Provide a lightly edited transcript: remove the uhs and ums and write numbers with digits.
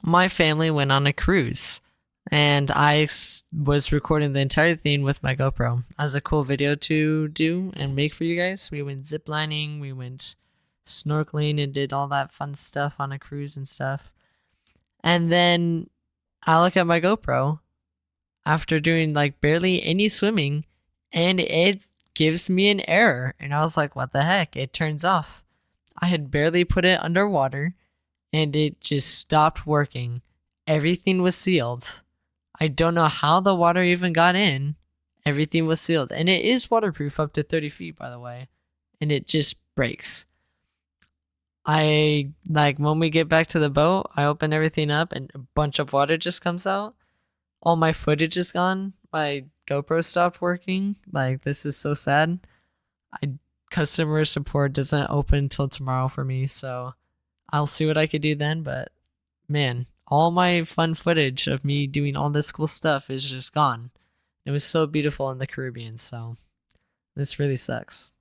my family went on a cruise, and was recording the entire thing with my GoPro as a cool video to do and make for you guys. We went ziplining, we went snorkeling, and did all that fun stuff on a cruise and stuff. And then I look at my GoPro after doing like barely any swimming, and it gives me an error. And I was like, what the heck? It turns off. I had barely put it underwater, and it just stopped working. Everything was sealed. I don't know how the water even got in. Everything was sealed. And it is waterproof up to 30 feet, by the way. And it just breaks. When we get back to the boat, I open everything up and a bunch of water just comes out. All my footage is gone. My GoPro stopped working. Like, this is so sad. Customer support doesn't open until tomorrow for me, so I'll see what I could do then. But man, all my fun footage of me doing all this cool stuff is just gone. It was so beautiful in the Caribbean, so this really sucks.